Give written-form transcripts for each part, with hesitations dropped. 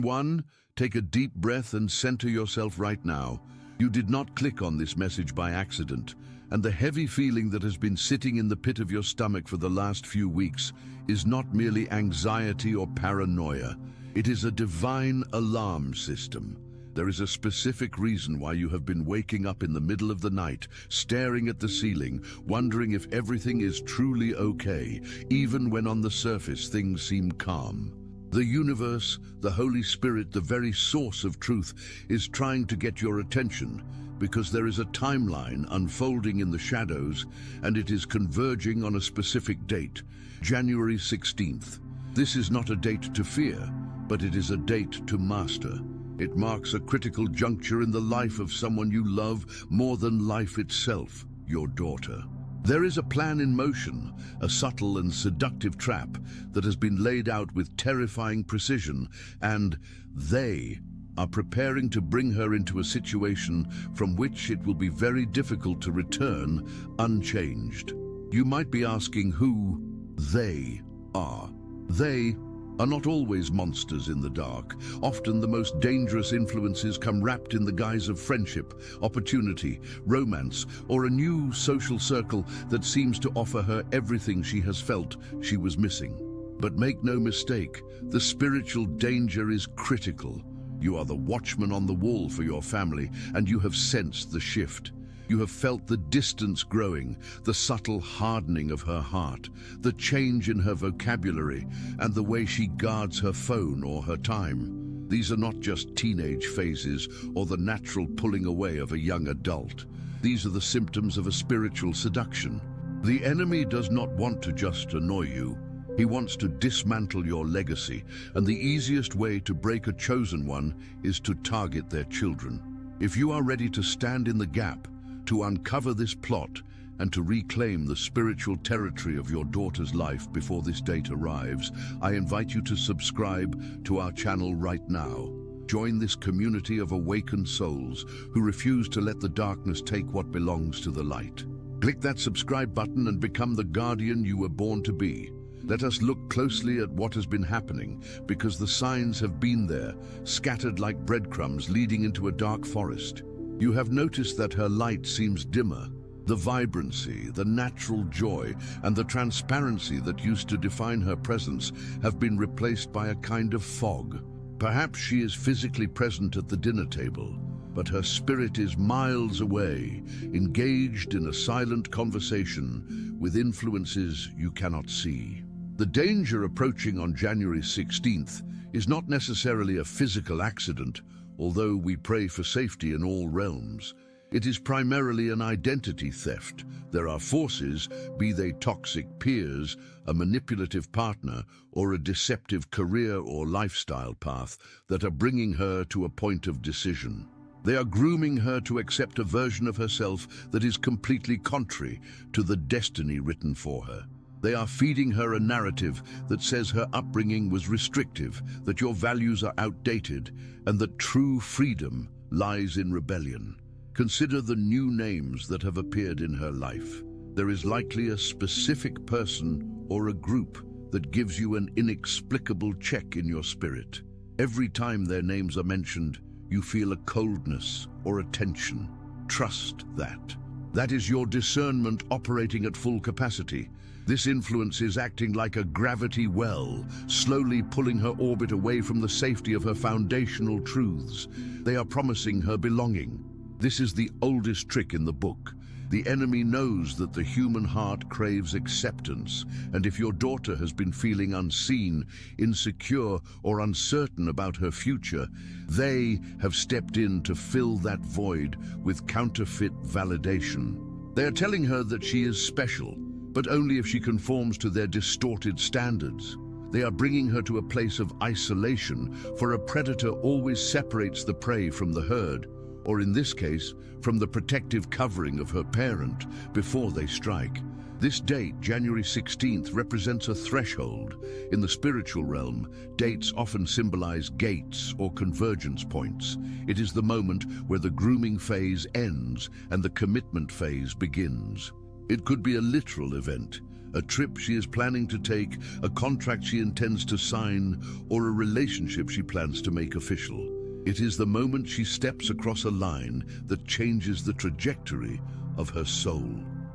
1. Take a deep breath and center yourself right now. You did not click on this message by accident, and the heavy feeling that has been sitting in the pit of your stomach for the last few weeks is not merely anxiety or paranoia. It is a divine alarm system. There is a specific reason why you have been waking up in the middle of the night, staring at the ceiling, wondering if everything is truly okay, even when on the surface things seem calm. The universe, the Holy Spirit, the very source of truth, is trying to get your attention because there is a timeline unfolding in the shadows and it is converging on a specific date, January 16th. This is not a date to fear, but it is a date to master. It marks a critical juncture in the life of someone you love more than life itself, your daughter. There is a plan in motion, a subtle and seductive trap that has been laid out with terrifying precision, and they are preparing to bring her into a situation from which it will be very difficult to return unchanged. You might be asking who they are. They are not always monsters in the dark. Often the most dangerous influences come wrapped in the guise of friendship, opportunity, romance, or a new social circle that seems to offer her everything she has felt she was missing. But make no mistake, the spiritual danger is critical. You are the watchman on the wall for your family, and you have sensed the shift. You have felt the distance growing, the subtle hardening of her heart, the change in her vocabulary, and the way she guards her phone or her time. These are not just teenage phases or the natural pulling away of a young adult. These are the symptoms of a spiritual seduction. The enemy does not want to just annoy you. He wants to dismantle your legacy, and the easiest way to break a chosen one is to target their children. If you are ready to stand in the gap, to uncover this plot, and to reclaim the spiritual territory of your daughter's life before this date arrives, I invite you to subscribe to our channel right now. Join this community of awakened souls who refuse to let the darkness take what belongs to the light. Click that subscribe button and become the guardian you were born to be. Let us look closely at what has been happening, because the signs have been there, scattered like breadcrumbs leading into a dark forest. You have noticed that her light seems dimmer. The vibrancy, the natural joy, and the transparency that used to define her presence have been replaced by a kind of fog. Perhaps she is physically present at the dinner table, but her spirit is miles away, engaged in a silent conversation with influences you cannot see. The danger approaching on January 16th is not necessarily a physical accident, although we pray for safety in all realms. It is primarily an identity theft. There are forces, be they toxic peers, a manipulative partner, or a deceptive career or lifestyle path, that are bringing her to a point of decision. They are grooming her to accept a version of herself that is completely contrary to the destiny written for her. They are feeding her a narrative that says her upbringing was restrictive, that your values are outdated, and that true freedom lies in rebellion. Consider the new names that have appeared in her life. There is likely a specific person or a group that gives you an inexplicable check in your spirit. Every time their names are mentioned, you feel a coldness or a tension. Trust that. That is your discernment operating at full capacity. This influence is acting like a gravity well, slowly pulling her orbit away from the safety of her foundational truths. They are promising her belonging. This is the oldest trick in the book. The enemy knows that the human heart craves acceptance, and if your daughter has been feeling unseen, insecure, or uncertain about her future, they have stepped in to fill that void with counterfeit validation. They are telling her that she is special, but only if she conforms to their distorted standards. They are bringing her to a place of isolation, for a predator always separates the prey from the herd, or in this case, from the protective covering of her parent before they strike. This date, January 16th, represents a threshold. In the spiritual realm, dates often symbolize gates or convergence points. It is the moment where the grooming phase ends and the commitment phase begins. It could be a literal event, a trip she is planning to take, a contract she intends to sign, or a relationship she plans to make official. It is the moment she steps across a line that changes the trajectory of her soul.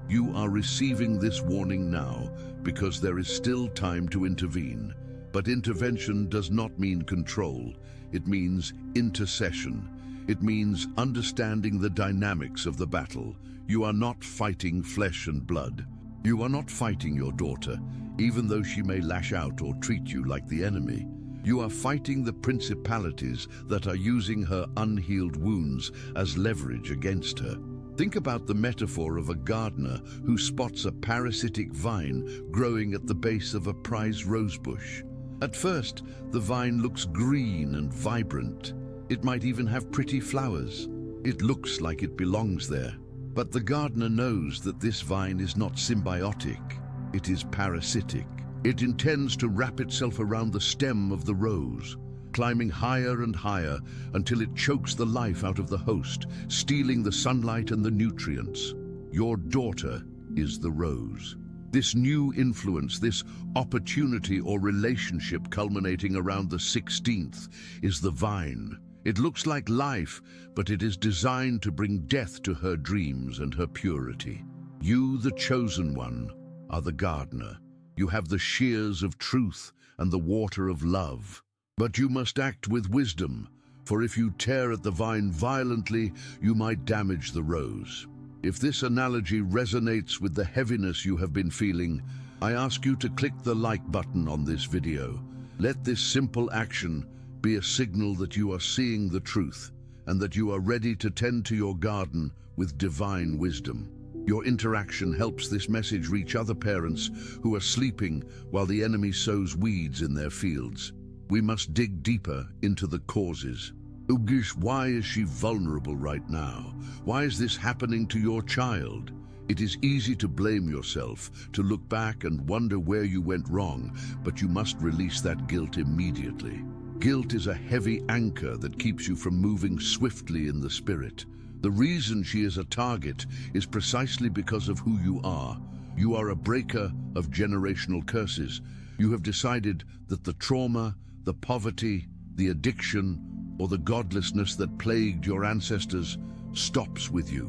You are receiving this warning now because there is still time to intervene. But intervention does not mean control. It means intercession. It means understanding the dynamics of the battle. You are not fighting flesh and blood. You are not fighting your daughter, even though she may lash out or treat you like the enemy. You are fighting the principalities that are using her unhealed wounds as leverage against her. Think about the metaphor of a gardener who spots a parasitic vine growing at the base of a prize rosebush. At first, the vine looks green and vibrant. It might even have pretty flowers. It looks like it belongs there. But the gardener knows that this vine is not symbiotic. It is parasitic. It intends to wrap itself around the stem of the rose, climbing higher and higher until it chokes the life out of the host, stealing the sunlight and the nutrients. Your daughter is the rose. This new influence, this opportunity or relationship culminating around the 16th is the vine. It looks like life, but it is designed to bring death to her dreams and her purity. You, the chosen one, are the gardener. You have the shears of truth and the water of love. But you must act with wisdom, for if you tear at the vine violently, you might damage the rose. If this analogy resonates with the heaviness you have been feeling, I ask you to click the like button on this video. Let this simple action be a signal that you are seeing the truth and that you are ready to tend to your garden with divine wisdom. Your interaction helps this message reach other parents who are sleeping while the enemy sows weeds in their fields. We must dig deeper into the causes. Ugish, why is she vulnerable right now? Why is this happening to your child? It is easy to blame yourself, to look back and wonder where you went wrong, but you must release that guilt immediately. Guilt is a heavy anchor that keeps you from moving swiftly in the spirit. The reason she is a target is precisely because of who you are. You are a breaker of generational curses. You have decided that the trauma, the poverty, the addiction, or the godlessness that plagued your ancestors stops with you.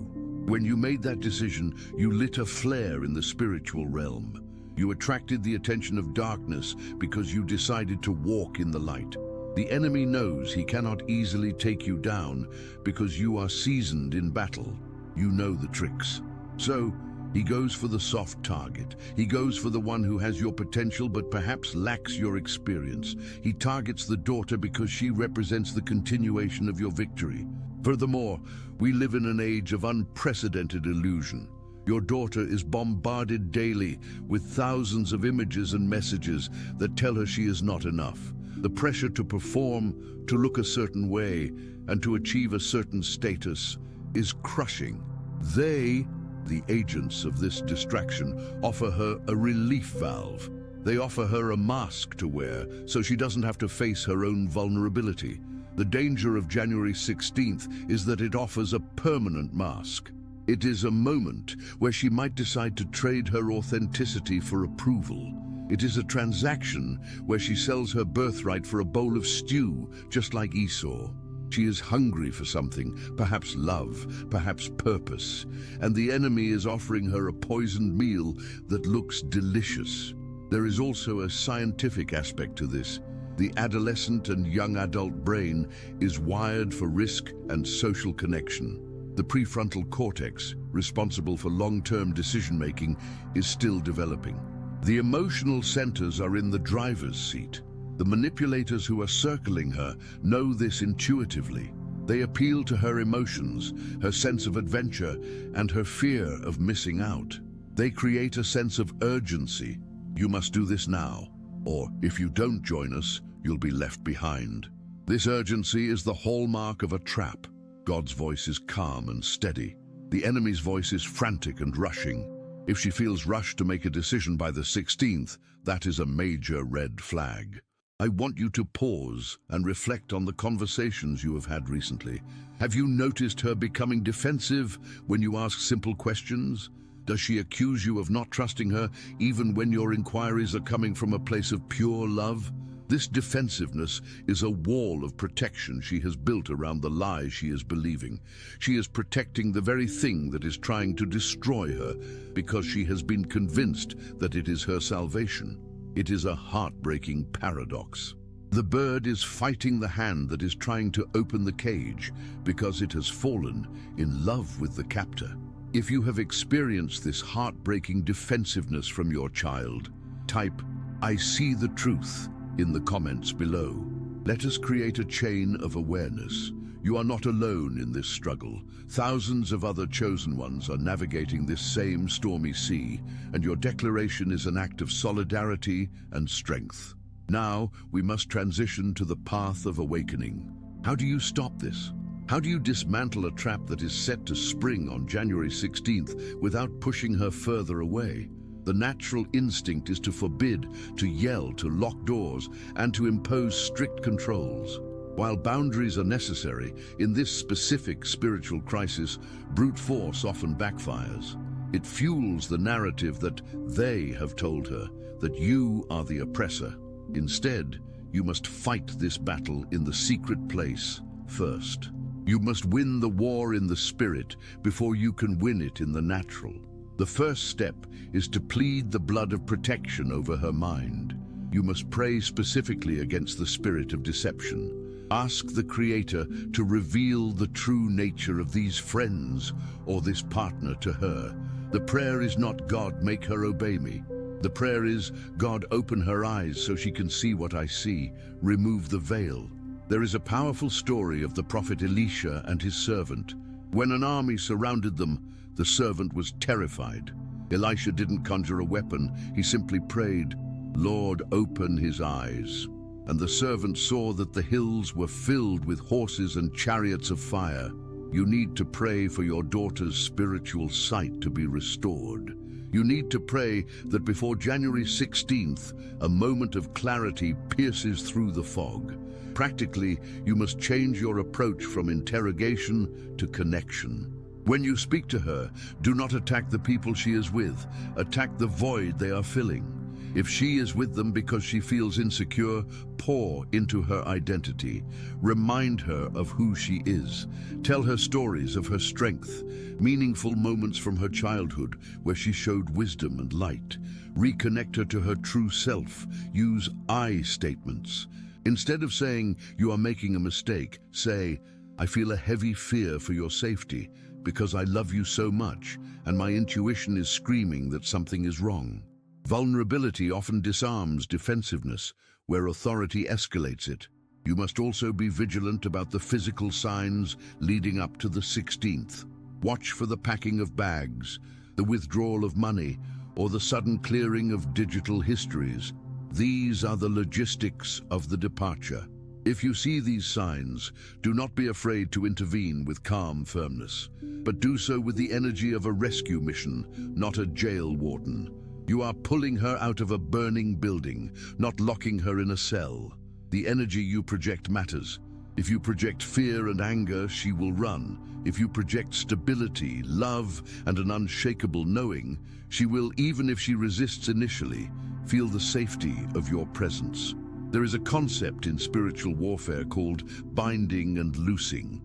When you made that decision, you lit a flare in the spiritual realm. You attracted the attention of darkness because you decided to walk in the light. The enemy knows he cannot easily take you down because you are seasoned in battle. You know the tricks. So, he goes for the soft target. He goes for the one who has your potential but perhaps lacks your experience. He targets the daughter because she represents the continuation of your victory. Furthermore, we live in an age of unprecedented illusion. Your daughter is bombarded daily with thousands of images and messages that tell her she is not enough. The pressure to perform, to look a certain way, and to achieve a certain status is crushing. They, the agents of this distraction, offer her a relief valve. They offer her a mask to wear so she doesn't have to face her own vulnerability. The danger of January 16th is that it offers a permanent mask. It is a moment where she might decide to trade her authenticity for approval. It is a transaction where she sells her birthright for a bowl of stew, just like Esau. She is hungry for something, perhaps love, perhaps purpose, and the enemy is offering her a poisoned meal that looks delicious. There is also a scientific aspect to this. The adolescent and young adult brain is wired for risk and social connection. The prefrontal cortex, responsible for long-term decision-making, is still developing. The emotional centers are in the driver's seat. The manipulators who are circling her know this intuitively. They appeal to her emotions, her sense of adventure, and her fear of missing out. They create a sense of urgency. You must do this now, or if you don't join us, you'll be left behind. This urgency is the hallmark of a trap. God's voice is calm and steady. The enemy's voice is frantic and rushing. If she feels rushed to make a decision by the 16th, that is a major red flag. I want you to pause and reflect on the conversations you have had recently. Have you noticed her becoming defensive when you ask simple questions? Does she accuse you of not trusting her, even when your inquiries are coming from a place of pure love? This defensiveness is a wall of protection she has built around the lies she is believing. She is protecting the very thing that is trying to destroy her because she has been convinced that it is her salvation. It is a heartbreaking paradox. The bird is fighting the hand that is trying to open the cage because it has fallen in love with the captor. If you have experienced this heartbreaking defensiveness from your child, type, "I see the truth," in the comments below. Let us create a chain of awareness. You are not alone in this struggle. Thousands of other chosen ones are navigating this same stormy sea, and your declaration is an act of solidarity and strength. Now, we must transition to the path of awakening. How do you stop this? How do you dismantle a trap that is set to spring on January 16th without pushing her further away? The natural instinct is to forbid, to yell, to lock doors, and to impose strict controls. While boundaries are necessary, in this specific spiritual crisis, brute force often backfires. It fuels the narrative that they have told her, that you are the oppressor. Instead, you must fight this battle in the secret place first. You must win the war in the spirit before you can win it in the natural. The first step is to plead the blood of protection over her mind. You must pray specifically against the spirit of deception. Ask the Creator to reveal the true nature of these friends or this partner to her. The prayer is not, "God, make her obey me." The prayer is, "God, open her eyes so she can see what I see. Remove the veil." There is a powerful story of the prophet Elisha and his servant. When an army surrounded them, the servant was terrified. Elisha didn't conjure a weapon. He simply prayed, "Lord, open his eyes." And the servant saw that the hills were filled with horses and chariots of fire. You need to pray for your daughter's spiritual sight to be restored. You need to pray that before January 16th, a moment of clarity pierces through the fog. Practically, you must change your approach from interrogation to connection. When you speak to her, do not attack the people she is with. Attack the void they are filling. If she is with them because she feels insecure, pour into her identity. Remind her of who she is. Tell her stories of her strength, meaningful moments from her childhood where she showed wisdom and light. Reconnect her to her true self. Use I statements. Instead of saying, "You are making a mistake," say, "I feel a heavy fear for your safety because I love you so much and my intuition is screaming that something is wrong." Vulnerability often disarms defensiveness, where authority escalates it. You must also be vigilant about the physical signs leading up to the 16th. Watch for the packing of bags, the withdrawal of money, or the sudden clearing of digital histories. These are the logistics of the departure. If you see these signs, do not be afraid to intervene with calm firmness, but do so with the energy of a rescue mission, not a jail warden. You are pulling her out of a burning building, not locking her in a cell. The energy you project matters. If you project fear and anger, she will run. If you project stability, love, and an unshakable knowing, she will, even if she resists initially, feel the safety of your presence. There is a concept in spiritual warfare called binding and loosing.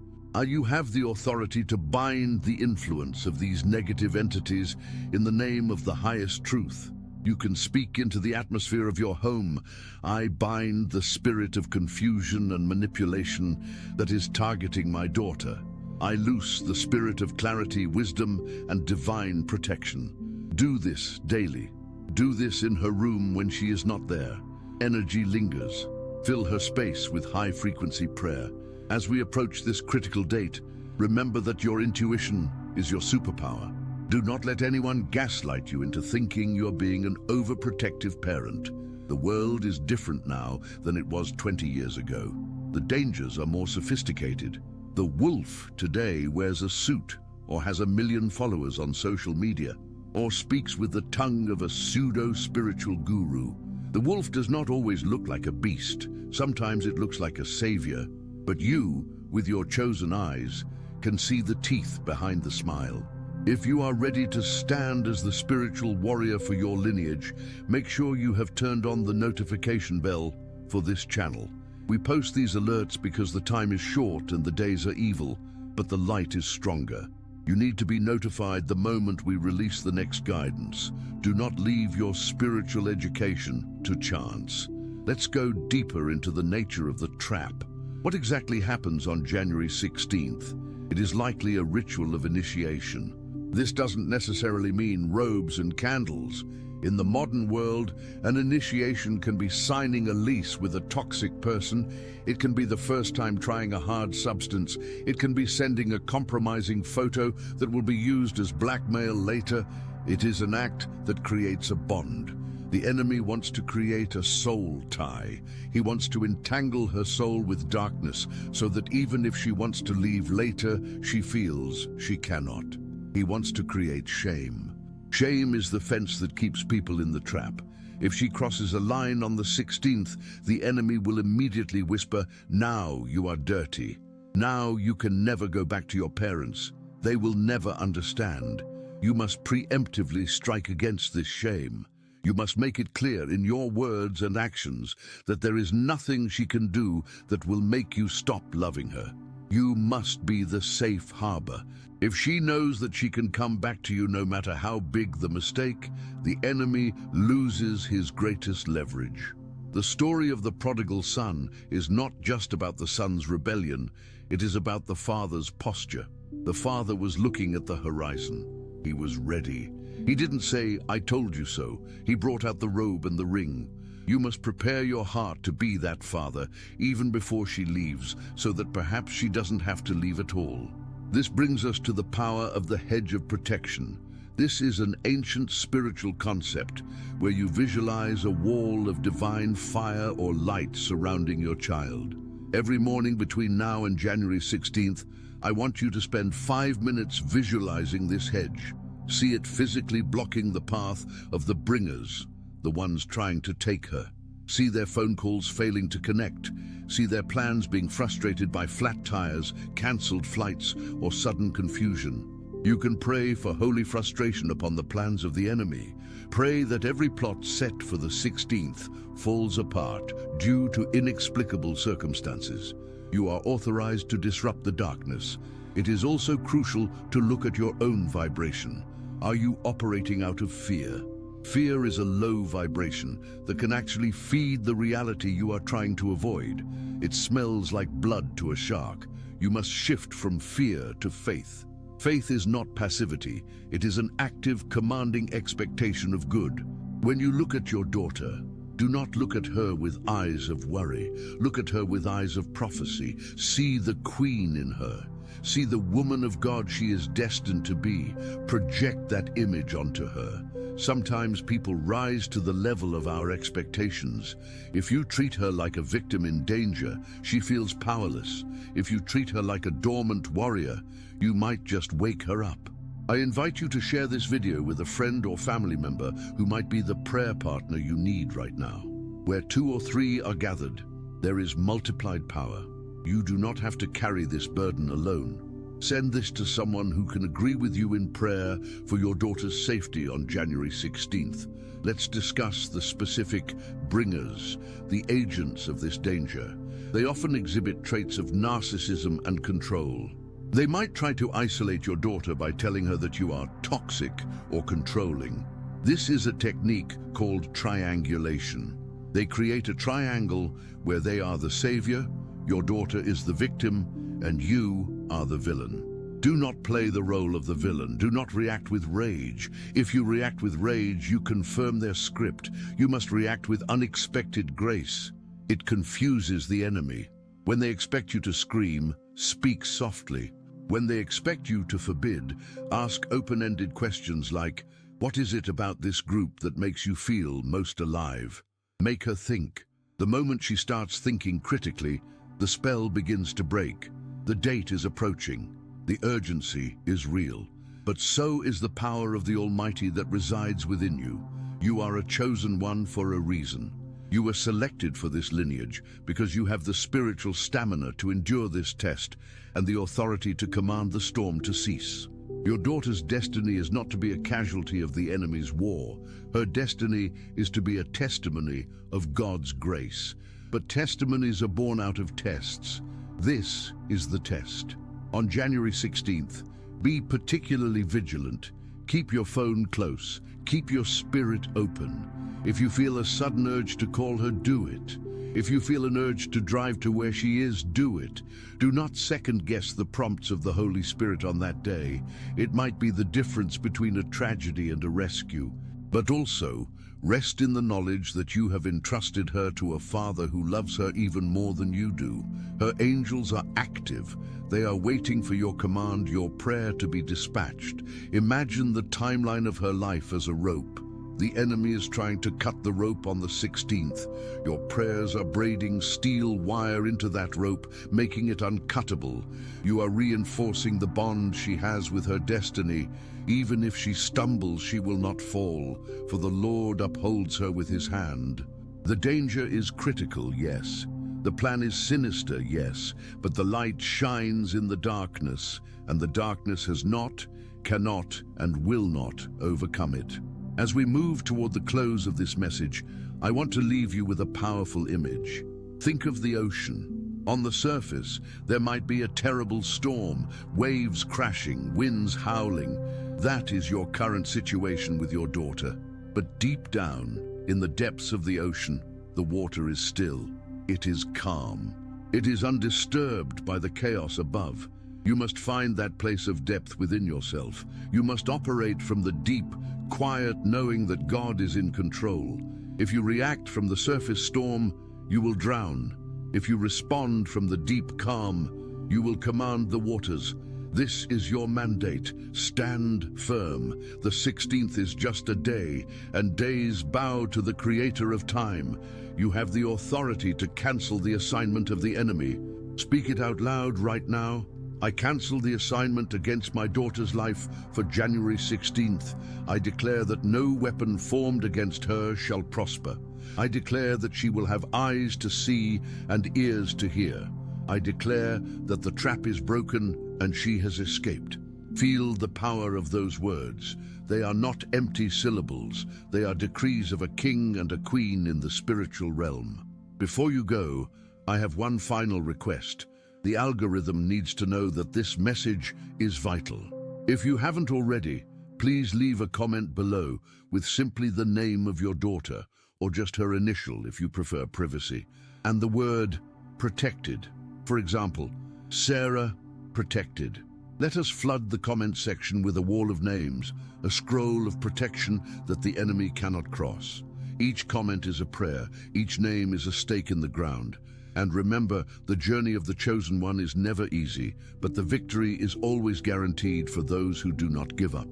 You have the authority to bind the influence of these negative entities in the name of the highest truth. You can speak into the atmosphere of your home. "I bind the spirit of confusion and manipulation that is targeting my daughter. I loose the spirit of clarity, wisdom, and divine protection." Do this daily. Do this in her room when she is not there. Energy lingers. Fill her space with high-frequency prayer. As we approach this critical date, remember that your intuition is your superpower. Do not let anyone gaslight you into thinking you're being an overprotective parent. The world is different now than it was 20 years ago. The dangers are more sophisticated. The wolf today wears a suit or has 1 million followers on social media or speaks with the tongue of a pseudo-spiritual guru. The wolf does not always look like a beast. Sometimes it looks like a savior. But you, with your chosen eyes, can see the teeth behind the smile. If you are ready to stand as the spiritual warrior for your lineage, make sure you have turned on the notification bell for this channel. We post these alerts because the time is short and the days are evil, but the light is stronger. You need to be notified the moment we release the next guidance. Do not leave your spiritual education to chance. Let's go deeper into the nature of the trap. What exactly happens on January 16th? It is likely a ritual of initiation. This doesn't necessarily mean robes and candles. In the modern world, an initiation can be signing a lease with a toxic person. It can be the first time trying a hard substance. It can be sending a compromising photo that will be used as blackmail later. It is an act that creates a bond. The enemy wants to create a soul tie. He wants to entangle her soul with darkness so that even if she wants to leave later, she feels she cannot. He wants to create shame. Shame is the fence that keeps people in the trap. If she crosses a line on the 16th, the enemy will immediately whisper, "Now you are dirty. Now you can never go back to your parents. They will never understand." You must preemptively strike against this shame. You must make it clear in your words and actions that there is nothing she can do that will make you stop loving her. You must be the safe harbor. If she knows that she can come back to you no matter how big the mistake, the enemy loses his greatest leverage. The story of the prodigal son is not just about the son's rebellion, it is about the father's posture. The father was looking at the horizon. He was ready. He didn't say, "I told you so." He brought out the robe and the ring. You must prepare your heart to be that father, even before she leaves, so that perhaps she doesn't have to leave at all. This brings us to the power of the hedge of protection. This is an ancient spiritual concept where you visualize a wall of divine fire or light surrounding your child. Every morning between now and January 16th, I want you to spend 5 minutes visualizing this hedge. See it physically blocking the path of the bringers, the ones trying to take her. See their phone calls failing to connect. See their plans being frustrated by flat tires, cancelled flights, or sudden confusion. You can pray for holy frustration upon the plans of the enemy. Pray that every plot set for the 16th falls apart due to inexplicable circumstances. You are authorized to disrupt the darkness. It is also crucial to look at your own vibration. Are you operating out of fear? Fear is a low vibration that can actually feed the reality you are trying to avoid. It smells like blood to a shark. You must shift from fear to faith. Faith is not passivity. It is an active, commanding expectation of good. When you look at your daughter, do not look at her with eyes of worry. Look at her with eyes of prophecy. See the queen in her. See the woman of God she is destined to be. Project that image onto her. Sometimes people rise to the level of our expectations. If you treat her like a victim in danger, she feels powerless. If you treat her like a dormant warrior, you might just wake her up. I invite you to share this video with a friend or family member who might be the prayer partner you need right now. Where 2 or 3 are gathered, there is multiplied power. You do not have to carry this burden alone. Send this to someone who can agree with you in prayer for your daughter's safety on January 16th. Let's discuss the specific bringers, the agents of this danger. They often exhibit traits of narcissism and control. They might try to isolate your daughter by telling her that you are toxic or controlling. This is a technique called triangulation. They create a triangle where they are the savior, your daughter is the victim, and you are the villain. Do not play the role of the villain. Do not react with rage. If you react with rage, you confirm their script. You must react with unexpected grace. It confuses the enemy. When they expect you to scream, speak softly. When they expect you to forbid, ask open-ended questions like, "What is it about this group that makes you feel most alive?" Make her think. The moment she starts thinking critically, the spell begins to break. The date is approaching. The urgency is real. But so is the power of the Almighty that resides within you. You are a chosen one for a reason. You were selected for this lineage because you have the spiritual stamina to endure this test and the authority to command the storm to cease. Your daughter's destiny is not to be a casualty of the enemy's war. Her destiny is to be a testimony of God's grace. But testimonies are born out of tests. This is the test. On January 16th, be particularly vigilant. Keep your phone close. Keep your spirit open. If you feel a sudden urge to call her, do it. If you feel an urge to drive to where she is, do it. Do not second-guess the prompts of the Holy Spirit on that day. It might be the difference between a tragedy and a rescue. But also, rest in the knowledge that you have entrusted her to a Father who loves her even more than you do. Her angels are active. They are waiting for your command, your prayer to be dispatched. Imagine the timeline of her life as a rope. The enemy is trying to cut the rope on the 16th. Your prayers are braiding steel wire into that rope, making it uncuttable. You are reinforcing the bond she has with her destiny. Even if she stumbles, she will not fall, for the Lord upholds her with his hand. The danger is critical, yes. The plan is sinister, yes, but the light shines in the darkness, and the darkness has not, cannot, and will not overcome it. As we move toward the close of this message, I want to leave you with a powerful image. Think of the ocean. On the surface, there might be a terrible storm, waves crashing, winds howling. That is your current situation with your daughter. But deep down, in the depths of the ocean, the water is still. It is calm. It is undisturbed by the chaos above. You must find that place of depth within yourself. You must operate from the deep, quiet knowing that God is in control. If you react from the surface storm, you will drown. If you respond from the deep calm, you will command the waters. This is your mandate. Stand firm. The 16th is just a day, and days bow to the Creator of time. You have the authority to cancel the assignment of the enemy. Speak it out loud right now. I cancel the assignment against my daughter's life for January 16th. I declare that no weapon formed against her shall prosper. I declare that she will have eyes to see and ears to hear. I declare that the trap is broken and she has escaped. Feel the power of those words. They are not empty syllables. They are decrees of a king and a queen in the spiritual realm. Before you go, I have one final request. The algorithm needs to know that this message is vital. If you haven't already, please leave a comment below with simply the name of your daughter, or just her initial if you prefer privacy, and the word protected. For example, Sarah protected. Let us flood the comment section with a wall of names, a scroll of protection that the enemy cannot cross. Each comment is a prayer, each name is a stake in the ground. And remember, the journey of the chosen one is never easy, but the victory is always guaranteed for those who do not give up.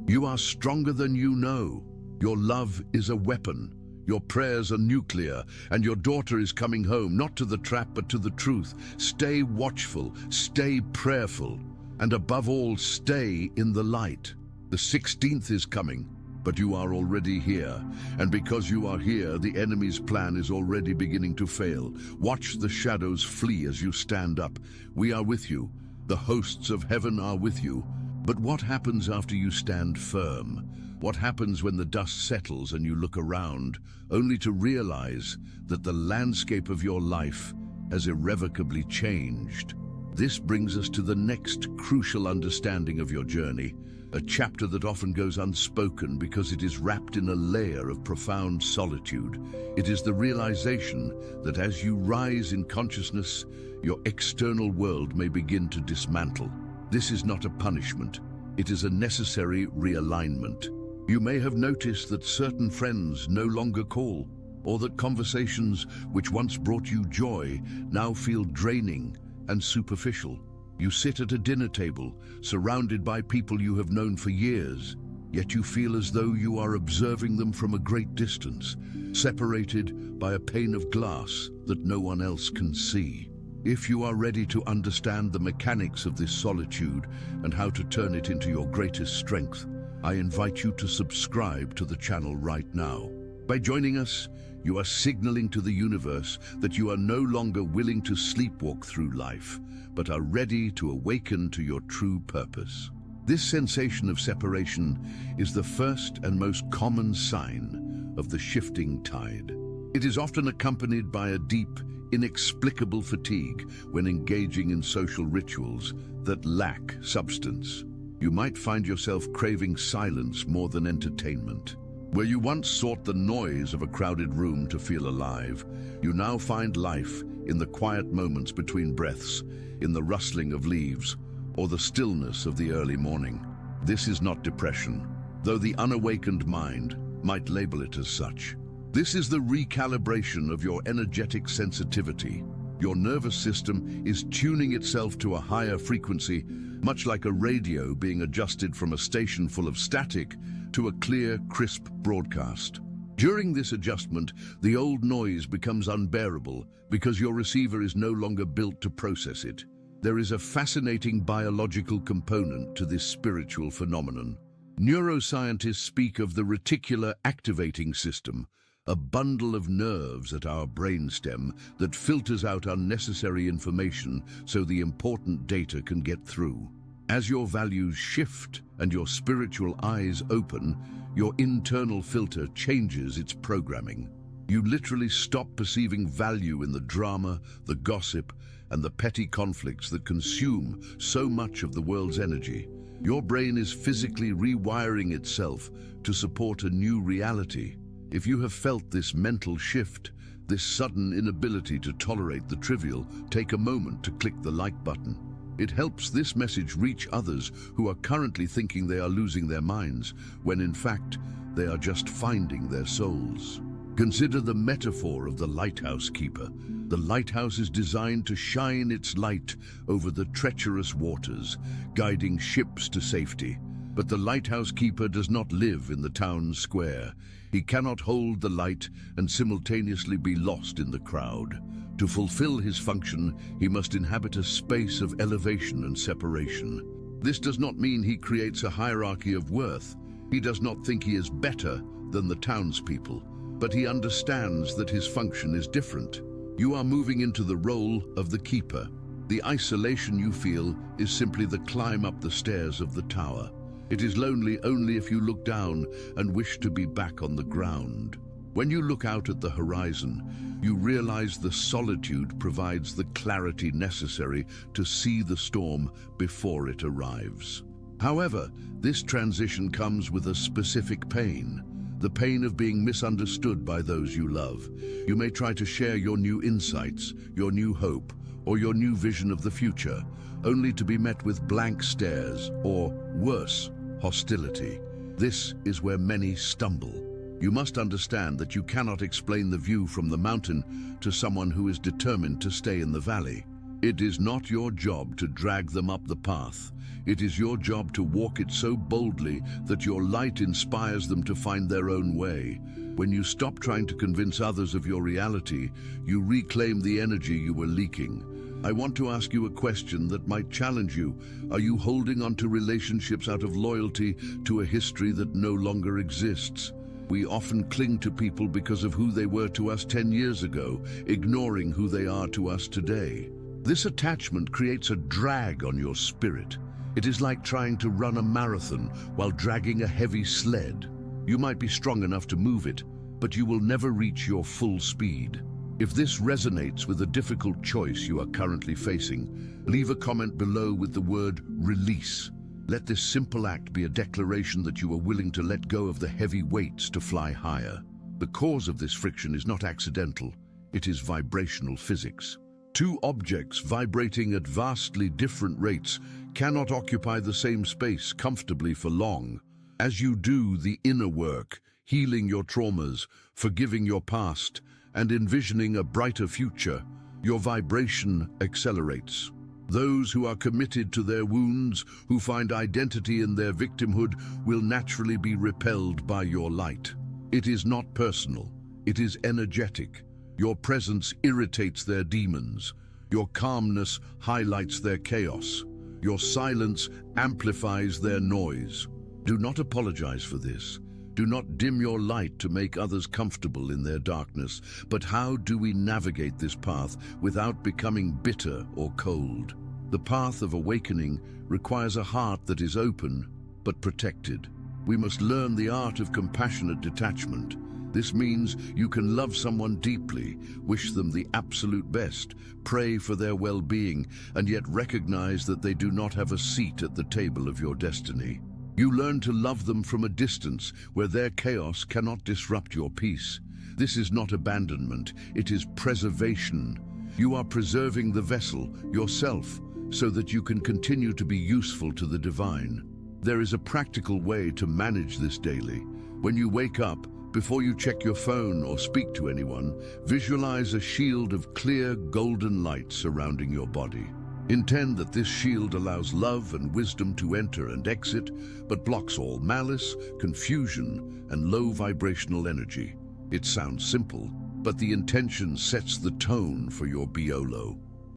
You are stronger than you know. Your love is a weapon. Your prayers are nuclear, and your daughter is coming home, not to the trap, but to the truth. Stay watchful, stay prayerful, and above all, stay in the light. The 16th is coming, but you are already here. And because you are here, the enemy's plan is already beginning to fail. Watch the shadows flee as you stand up. We are with you. The hosts of heaven are with you. But what happens after you stand firm? What happens when the dust settles and you look around, only to realize that the landscape of your life has irrevocably changed? This brings us to the next crucial understanding of your journey, a chapter that often goes unspoken because it is wrapped in a layer of profound solitude. It is the realization that as you rise in consciousness, your external world may begin to dismantle. This is not a punishment. It is a necessary realignment. You may have noticed that certain friends no longer call, or that conversations which once brought you joy now feel draining and superficial. You sit at a dinner table, surrounded by people you have known for years, yet you feel as though you are observing them from a great distance, separated by a pane of glass that no one else can see. If you are ready to understand the mechanics of this solitude and how to turn it into your greatest strength, I invite you to subscribe to the channel right now. By joining us, you are signaling to the universe that you are no longer willing to sleepwalk through life, but are ready to awaken to your true purpose. This sensation of separation is the first and most common sign of the shifting tide. It is often accompanied by a deep, inexplicable fatigue when engaging in social rituals that lack substance. You might find yourself craving silence more than entertainment. Where you once sought the noise of a crowded room to feel alive, you now find life in the quiet moments between breaths, in the rustling of leaves, or the stillness of the early morning. This is not depression, though the unawakened mind might label it as such. This is the recalibration of your energetic sensitivity. Your nervous system is tuning itself to a higher frequency, much like a radio being adjusted from a station full of static to a clear, crisp broadcast. During this adjustment, the old noise becomes unbearable because your receiver is no longer built to process it. There is a fascinating biological component to this spiritual phenomenon. Neuroscientists speak of the reticular activating system, a bundle of nerves at our brainstem that filters out unnecessary information so the important data can get through. As your values shift and your spiritual eyes open, your internal filter changes its programming. You literally stop perceiving value in the drama, the gossip, and the petty conflicts that consume so much of the world's energy. Your brain is physically rewiring itself to support a new reality. If you have felt this mental shift, this sudden inability to tolerate the trivial, take a moment to click the like button. It helps this message reach others who are currently thinking they are losing their minds, when in fact, they are just finding their souls. Consider the metaphor of the lighthouse keeper. The lighthouse is designed to shine its light over the treacherous waters, guiding ships to safety. But the lighthouse keeper does not live in the town square. He cannot hold the light and simultaneously be lost in the crowd. To fulfill his function, he must inhabit a space of elevation and separation. This does not mean he creates a hierarchy of worth. He does not think he is better than the townspeople, but he understands that his function is different. You are moving into the role of the keeper. The isolation you feel is simply the climb up the stairs of the tower. It is lonely only if you look down and wish to be back on the ground. When you look out at the horizon, you realize the solitude provides the clarity necessary to see the storm before it arrives. However, this transition comes with a specific pain, the pain of being misunderstood by those you love. You may try to share your new insights, your new hope, or your new vision of the future, only to be met with blank stares or, worse, hostility. This is where many stumble. You must understand that you cannot explain the view from the mountain to someone who is determined to stay in the valley. It is not your job to drag them up the path. It is your job to walk it so boldly that your light inspires them to find their own way. When you stop trying to convince others of your reality, you reclaim the energy you were leaking. I want to ask you a question that might challenge you. Are you holding on to relationships out of loyalty to a history that no longer exists? We often cling to people because of who they were to us 10 years ago, ignoring who they are to us today. This attachment creates a drag on your spirit. It is like trying to run a marathon while dragging a heavy sled. You might be strong enough to move it, but you will never reach your full speed. If this resonates with a difficult choice you are currently facing, leave a comment below with the word release. Let this simple act be a declaration that you are willing to let go of the heavy weights to fly higher. The cause of this friction is not accidental. It is vibrational physics. Two objects vibrating at vastly different rates cannot occupy the same space comfortably for long. As you do the inner work, healing your traumas, forgiving your past, and envisioning a brighter future, your vibration accelerates. Those who are committed to their wounds, who find identity in their victimhood, will naturally be repelled by your light. It is not personal, it is energetic. Your presence irritates their demons. Your calmness highlights their chaos. Your silence amplifies their noise. Do not apologize for this. Do not dim your light to make others comfortable in their darkness. But how do we navigate this path without becoming bitter or cold? The path of awakening requires a heart that is open but protected. We must learn the art of compassionate detachment. This means you can love someone deeply, wish them the absolute best, pray for their well-being, and yet recognize that they do not have a seat at the table of your destiny. You learn to love them from a distance where their chaos cannot disrupt your peace. This is not abandonment, it is preservation. You are preserving the vessel, yourself, so that you can continue to be useful to the divine. There is a practical way to manage this daily. When you wake up, before you check your phone or speak to anyone, visualize a shield of clear golden light surrounding your body. Intend that this shield allows love and wisdom to enter and exit, but blocks all malice, confusion, and low vibrational energy. It sounds simple, but the intention sets the tone for your BOLO.